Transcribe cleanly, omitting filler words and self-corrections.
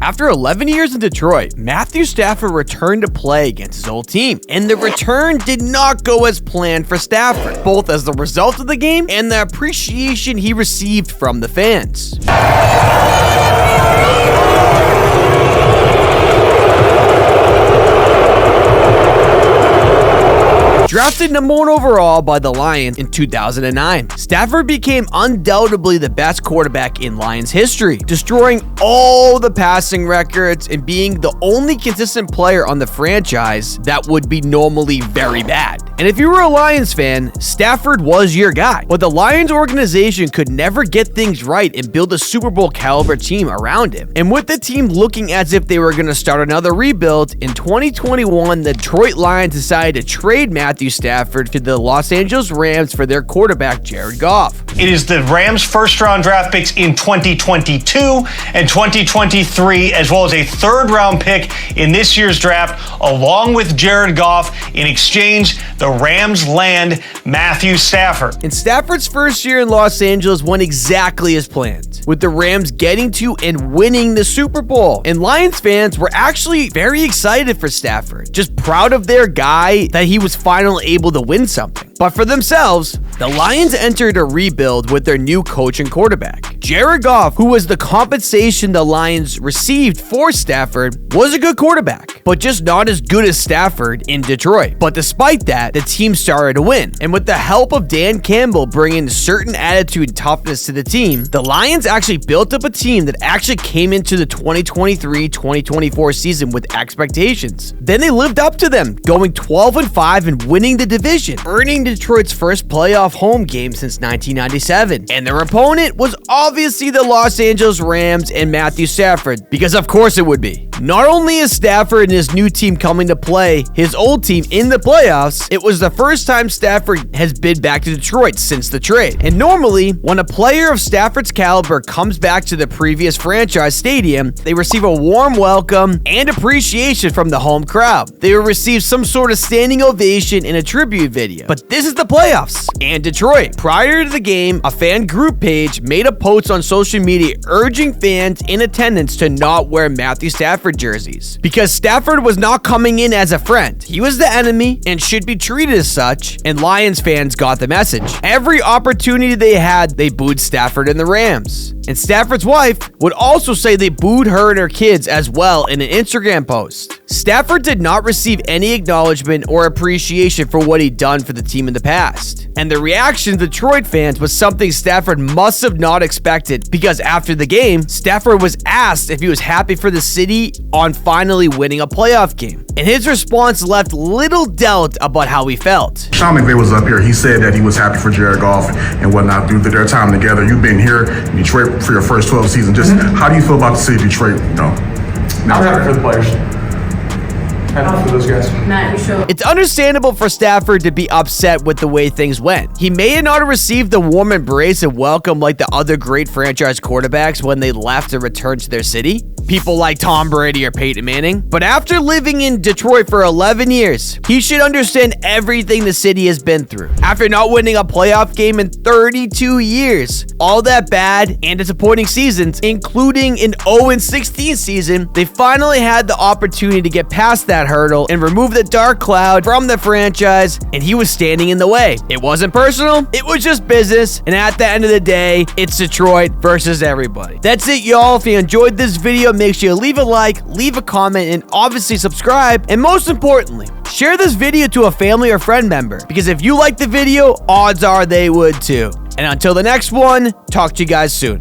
After 11 years in Detroit, Matthew Stafford returned to play against his old team, and the return did not go as planned for Stafford, both as the result of the game and the appreciation he received from the fans. Drafted number 1 overall by the Lions in 2009, Stafford became undoubtedly the best quarterback in Lions history, destroying all the passing records and being the only consistent player on the franchise that would be normally very bad. And if you were a Lions fan, Stafford was your guy. But the Lions organization could never get things right and build a Super Bowl caliber team around him. And with the team looking as if they were going to start another rebuild, in 2021, the Detroit Lions decided to trade Matthew Stafford to the Los Angeles Rams for their quarterback, Jared Goff. It is the Rams' first-round draft picks in 2022 and 2023, as well as a third-round pick in this year's draft, along with Jared Goff. In exchange, the Rams land Matthew Stafford. And Stafford's first year in Los Angeles went exactly as planned, with the Rams getting to and winning the Super Bowl. And Lions fans were actually very excited for Stafford, just proud of their guy that he was finally able to win something. But for themselves, the Lions entered a rebuild with their new coach and quarterback. Jared Goff, who was the compensation the Lions received for Stafford, was a good quarterback, but just not as good as Stafford in Detroit. But despite that, the team started to win. And with the help of Dan Campbell bringing a certain attitude and toughness to the team, the Lions actually built up a team that actually came into the 2023-2024 season with expectations. Then they lived up to them, going 12-5 and winning the division, earning Detroit's first playoff home game since 1997. And their opponent was obviously the Los Angeles Rams and Matthew Stafford, because of course it would be. Not only is Stafford and his new team coming to play his old team in the playoffs, it was the first time Stafford has been back to Detroit since the trade. And normally, when a player of Stafford's caliber comes back to the previous franchise stadium, they receive a warm welcome and appreciation from the home crowd. They will receive some sort of standing ovation and a tribute video. But this is the playoffs and Detroit. Prior to the game, a fan group page made a post on social media urging fans in attendance to not wear Matthew Stafford jerseys, because Stafford was not coming in as a friend. He was the enemy and should be treated as such, and Lions fans got the message. Every opportunity they had, they booed Stafford and the Rams. And Stafford's wife would also say they booed her and her kids as well in an Instagram post. Stafford did not receive any acknowledgement or appreciation for what he'd done for the team in the past. And the reaction of Detroit fans was something Stafford must have not expected, because after the game, Stafford was asked if he was happy for the city on finally winning a playoff game. And his response left little doubt about how he felt. Sean McVay was up here. He said that he was happy for Jared Goff and whatnot through their time together. You've been here in Detroit for your first 12 seasons. Just how do you feel about the city of Detroit? I'm happy for the players. Happy for those guys. Matt, you show. It's understandable for Stafford to be upset with the way things went. He may not have received the warm embrace and welcome like the other great franchise quarterbacks when they left and returned to their city. People like Tom Brady or Peyton Manning. But after living in Detroit for 11 years, he should understand everything the city has been through. After not winning a playoff game in 32 years, all that bad and disappointing seasons, including an 0-16 season, they finally had the opportunity to get past that hurdle and remove the dark cloud from the franchise, and he was standing in the way. It wasn't personal, it was just business, and at the end of the day, it's Detroit versus everybody. That's it, y'all. If you enjoyed this video, make sure you leave a like, leave a comment, and obviously subscribe. And most importantly, share this video to a family or friend member, because if you like the video, odds are they would too. And until the next one, talk to you guys soon.